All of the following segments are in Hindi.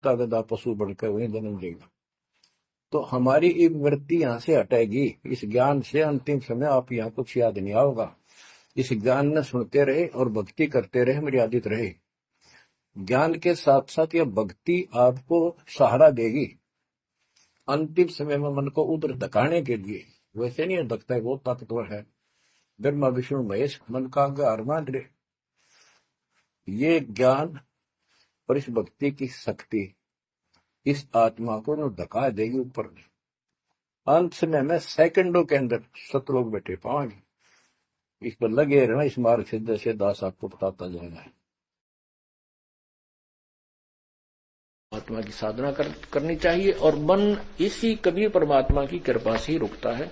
गधा पशु बनकर वहीं जन्म लेगा। तो हमारी एक वृत्ति यहाँ से हटेगी। इस ज्ञान से अंतिम समय आप यहाँ कुछ याद नहीं आओगा। इस ज्ञान में सुनते रहे और भक्ति करते रहे, मर्यादित रहे। ज्ञान के साथ साथ यह भक्ति आपको सहारा देगी अंतिम समय में मन को उधर धकाने के लिए। वैसे नहीं धकता है, बहुत ताकतवर है। ब्रह्मा विष्णु महेश मन का अंगार मान रहे। ये ज्ञान और इस भक्ति की शक्ति इस आत्मा को न धका देगी ऊपर। अंत समय में सेकंडों के अंदर सतलोक बैठे पाएंगे। इस पर लगे रहना, इस मार्ग से जैसे दास आपको बताता जाएगा। आत्मा की साधना करनी चाहिए और मन इसी कबीर परमात्मा की कृपा से ही रुकता है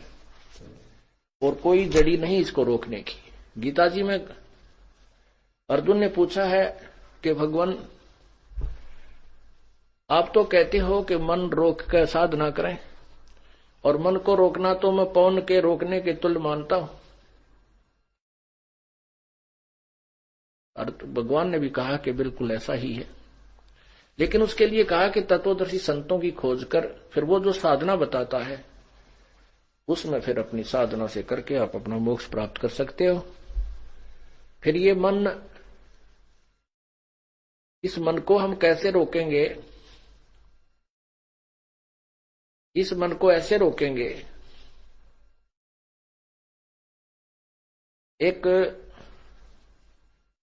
और कोई जड़ी नहीं इसको रोकने की। गीता जी में अर्जुन ने पूछा है कि भगवान आप तो कहते हो कि मन रोक कर साधना करें, और मन को रोकना तो मैं पवन के रोकने के तुल्य मानता हूं। भगवान ने भी कहा कि बिल्कुल ऐसा ही है, लेकिन उसके लिए कहा कि तत्वदर्शी संतों की खोज कर फिर वो जो साधना बताता है उसमें फिर अपनी साधना से करके आप अपना मोक्ष प्राप्त कर सकते हो। फिर ये मन, इस मन को हम कैसे रोकेंगे? इस मन को ऐसे रोकेंगे, एक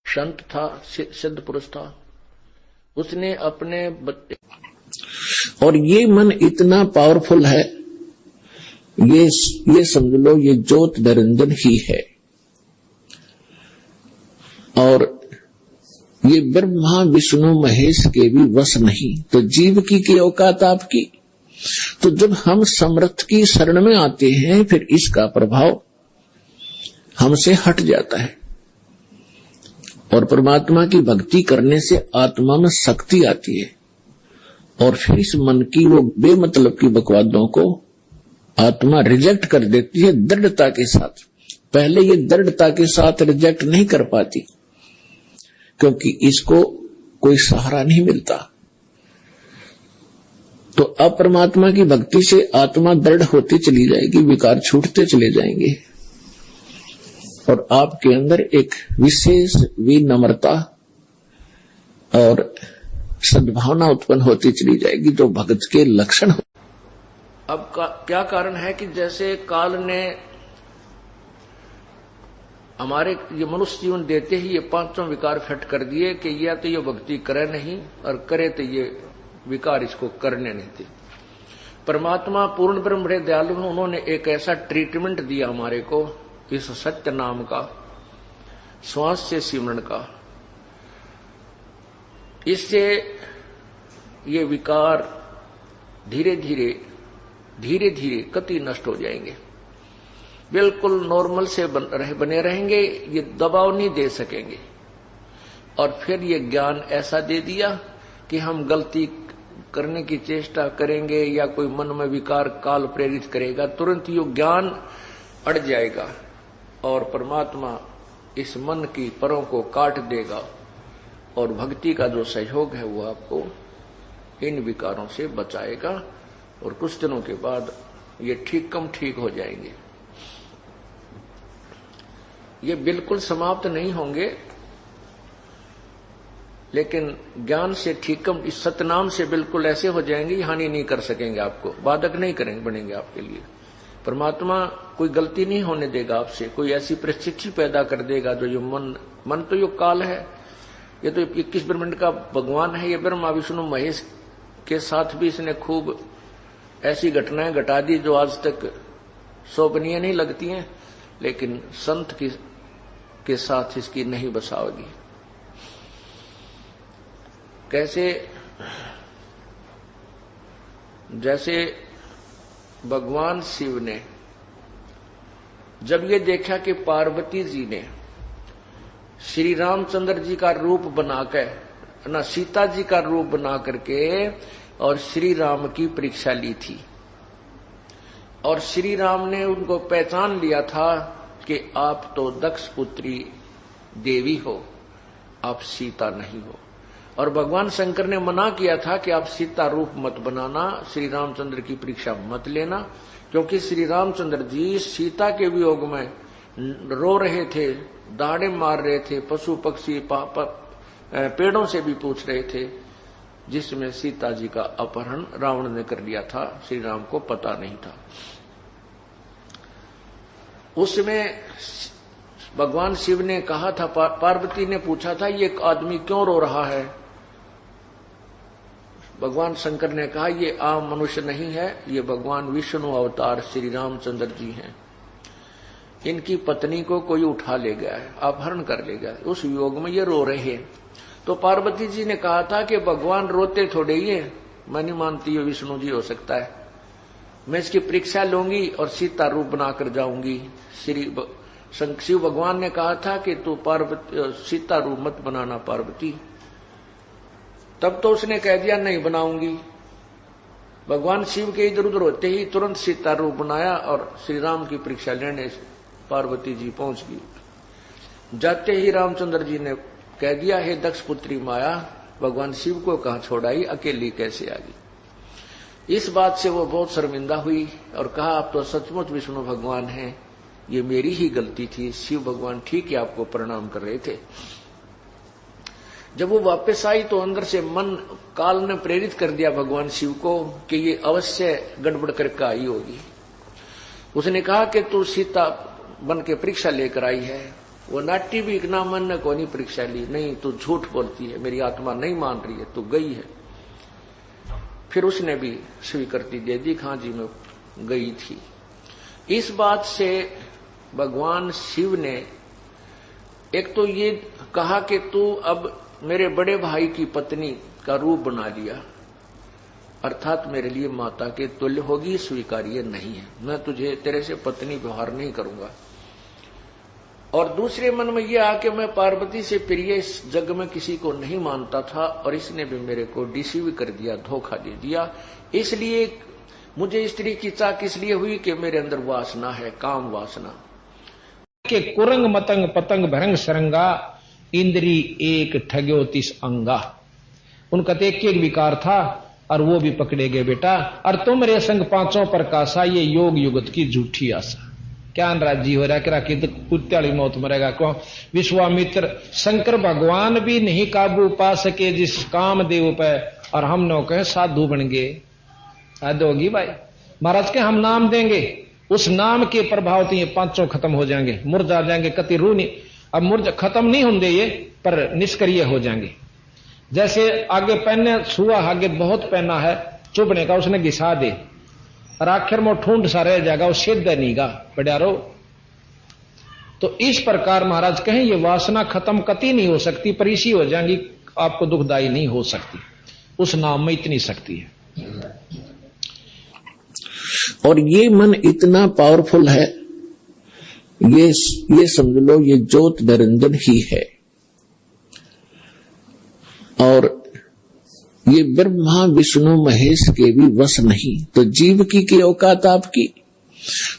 संत था, सिद्ध पुरुष था, उसने अपने बच्चे, और ये मन इतना पावरफुल है, ये समझ लो ये ज्योत निरंजन ही है। और ये ब्रह्मा विष्णु महेश के भी वश नहीं, तो जीव की औकात आपकी। तो जब हम समर्थ की शरण में आते हैं फिर इसका प्रभाव हमसे हट जाता है और परमात्मा की भक्ति करने से आत्मा में शक्ति आती है और फिर इस मन की वो बेमतलब की बकवादों को आत्मा रिजेक्ट कर देती है दृढ़ता के साथ। पहले ये दृढ़ता के साथ रिजेक्ट नहीं कर पाती क्योंकि इसको कोई सहारा नहीं मिलता। तो अब परमात्मा की भक्ति से आत्मा दृढ़ होती चली जाएगी, विकार छूटते चले जाएंगे और आपके अंदर एक विशेष विनम्रता और सद्भावना उत्पन्न होती चली जाएगी जो भक्त के लक्षण हो। अब क्या कारण है कि जैसे काल ने हमारे ये मनुष्य जीवन देते ही ये पांचों विकार फिट कर दिए कि या तो ये भक्ति करे नहीं और करे तो ये विकार इसको करने नहीं थे। परमात्मा पूर्ण ब्रह्म बड़े दयालु, उन्होंने एक ऐसा ट्रीटमेंट दिया हमारे को इस सत्य नाम का, श्वास से सिमरण का। इससे ये विकार धीरे धीरे कति नष्ट हो जाएंगे, बिल्कुल नॉर्मल से बने रहेंगे, ये दबाव नहीं दे सकेंगे। और फिर ये ज्ञान ऐसा दे दिया कि हम गलती करने की चेष्टा करेंगे या कोई मन में विकार काल प्रेरित करेगा, तुरंत ये ज्ञान अड़ जाएगा और परमात्मा इस मन की परों को काट देगा और भक्ति का जो सहयोग है वो आपको इन विकारों से बचाएगा और कुछ दिनों के बाद ये ठीक हो जाएंगे। ये बिल्कुल समाप्त नहीं होंगे, लेकिन ज्ञान से ठीकम इस सतनाम से बिल्कुल ऐसे हो जाएंगे, हानि नहीं कर सकेंगे, आपको बाधक नहीं करेंगे, बनेंगे आपके लिए। परमात्मा कोई गलती नहीं होने देगा आपसे, कोई ऐसी परिस्थिति पैदा कर देगा जो मन तो यो काल है, ये तो 21 ब्रह्मांड का भगवान है, ये ब्रह्मा विष्णु महेश के साथ भी इसने खूब ऐसी घटनाएं घटा दी जो आज तक शोभनीय नहीं लगती हैं, लेकिन संत के साथ इसकी नहीं बसाओगी। कैसे? जैसे भगवान शिव ने जब ये देखा कि पार्वती जी ने श्री रामचंद्र जी का रूप बनाकर ना सीता जी का रूप बना करके और श्री राम की परीक्षा ली थी और श्री राम ने उनको पहचान लिया था कि आप तो दक्ष पुत्री देवी हो, आप सीता नहीं हो। और भगवान शंकर ने मना किया था कि आप सीता रूप मत बनाना, श्री रामचंद्र की परीक्षा मत लेना, क्योंकि श्री रामचंद्र जी सीता के वियोग में रो रहे थे, दाड़े मार रहे थे, पशु पक्षी पेड़ों से भी पूछ रहे थे, जिसमें सीता जी का अपहरण रावण ने कर लिया था, श्री राम को पता नहीं था। उसमें भगवान शिव ने कहा था, पार्वती ने पूछा था ये आदमी क्यों रो रहा है। भगवान शंकर ने कहा ये आम मनुष्य नहीं है, ये भगवान विष्णु अवतार श्री रामचंद्र जी हैं। इनकी पत्नी को कोई उठा ले गया है, अपहरण कर ले गया है, उस वियोग में ये रो रहे हैं। तो पार्वती जी ने कहा था कि भगवान रोते थोड़े ही है, मैं नहीं मानती ये विष्णु जी हो सकता है, मैं इसकी परीक्षा लूंगी और सीता रूप बनाकर जाऊंगी। शिव भगवान ने कहा था कि तू पार्वती सीता रूप मत बनाना पार्वती। तब तो उसने कह दिया नहीं बनाऊंगी। भगवान शिव के इधर उधर होते ही तुरंत सीता रूप बनाया और श्री राम की परीक्षा लेने पार्वती जी पहुंच गई। जाते ही रामचंद्र जी ने कह दिया, हे दक्ष पुत्री माया, भगवान शिव को कहां छोड़ाई, अकेली कैसे आ गई। इस बात से वो बहुत शर्मिंदा हुई और कहा आप तो सचमुच विष्णु भगवान हैं, ये मेरी ही गलती थी। शिव भगवान ठीक है आपको प्रणाम कर रहे थे। जब वो वापस आई तो अंदर से मन काल ने प्रेरित कर दिया भगवान शिव को कि ये अवश्य गड़बड़ करके आई होगी। उसने कहा कि तू सीता बन के परीक्षा लेकर आई है। वो नाट्य भी इतना मन ने को नहीं परीक्षा ली, नहीं तू झूठ बोलती है, मेरी आत्मा नहीं मान रही है, तू गई है। फिर उसने भी स्वीकृति दे दी, हाँ जी मैं गई थी। इस बात से भगवान शिव ने एक तो ये कहा कि तू अब मेरे बड़े भाई की पत्नी का रूप बना लिया, अर्थात मेरे लिए माता के तुल्य होगी, स्वीकार्य नहीं है, मैं तुझे तेरे से पत्नी व्यवहार नहीं करूंगा। और दूसरे मन में यह आके मैं पार्वती से प्रिय इस जग में किसी को नहीं मानता था और इसने भी मेरे को डिसीव कर दिया, धोखा दे दिया। इसलिए मुझे स्त्री की चाह किस लिए हुई कि मेरे अंदर वासना है, काम वासना के कुरंग मतंग पतंग भरंग सरंगा इंद्री एक ठग्यो तिस अंगा। उनका तो एक विकार था और वो भी पकड़े गए बेटा। और तुम रे संग पांचों प्रकाशा, ये योग युगत की झूठी आशा। क्या राजी हो रहा कि कुत्ते वाली मौत मरेगा क्यों। विश्वामित्र शंकर भगवान भी नहीं काबू पा सके जिस काम देव पे, और हम नो कहे साधु बन गए। हद होगी भाई। महाराज के हम नाम देंगे, उस नाम के प्रभाव तो ये पांचों खत्म हो जाएंगे, मुरझा जाएंगे, कति रू नहीं। अब मुरझा खत्म नहीं होंगे ये, पर निष्क्रिय हो जाएंगे। जैसे आगे पहने सुआ आगे बहुत पहना है, चुभने का उसने घिसा दे और आखिर में ठूंढ सा रह जाएगा, वो सिद्ध नहीं गा बड़ारो। तो इस प्रकार महाराज कहें ये वासना खत्म कति नहीं हो सकती, पर इसी हो जाएंगी, आपको दुखदायी नहीं हो सकती। उस नाम में इतनी शक्ति है। और ये मन इतना पावरफुल है, ये समझ लो ये ज्योत निरंजन ही है। और ये ब्रह्मा विष्णु महेश के भी वश नहीं, तो जीव की औकात आपकी।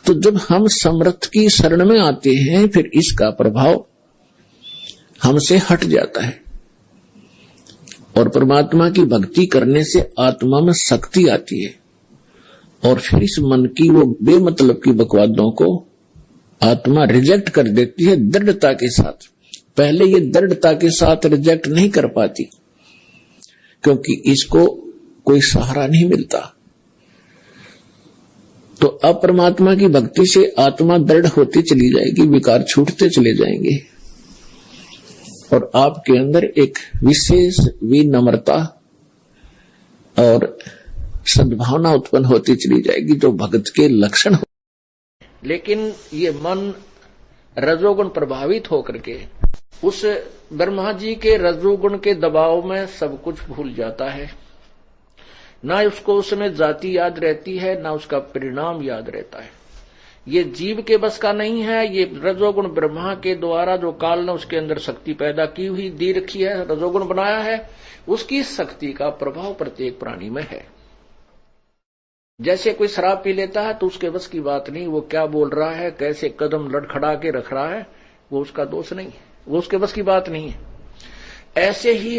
तो जब हम समर्थ की शरण में आते हैं, फिर इसका प्रभाव हमसे हट जाता है और परमात्मा की भक्ति करने से आत्मा में शक्ति आती है। और फिर इस मन की वो बेमतलब की बकवादों को आत्मा रिजेक्ट कर देती है दृढ़ता के साथ। पहले ये दृढ़ता के साथ रिजेक्ट नहीं कर पाती, क्योंकि इसको कोई सहारा नहीं मिलता। तो अब परमात्मा की भक्ति से आत्मा दृढ़ होती चली जाएगी, विकार छूटते चले जाएंगे और आपके अंदर एक विशेष विनम्रता और सद्भावना उत्पन्न होती चली जाएगी, जो भगत के लक्षण हो। लेकिन ये मन रजोगुण प्रभावित होकर के उस ब्रह्मा जी के रजोगुण के दबाव में सब कुछ भूल जाता है। ना उसको उसमें जाति याद रहती है, ना उसका परिणाम याद रहता है। ये जीव के बस का नहीं है। ये रजोगुण ब्रह्मा के द्वारा जो काल ने उसके अंदर शक्ति पैदा की हुई दी रखी है, रजोगुण बनाया है, उसकी शक्ति का प्रभाव प्रत्येक प्राणी में है। जैसे कोई शराब पी लेता है तो उसके बस की बात नहीं, वो क्या बोल रहा है, कैसे कदम लड़खड़ा के रख रहा है, वो उसका दोष नहीं है, वो उसके बस की बात नहीं है। ऐसे ही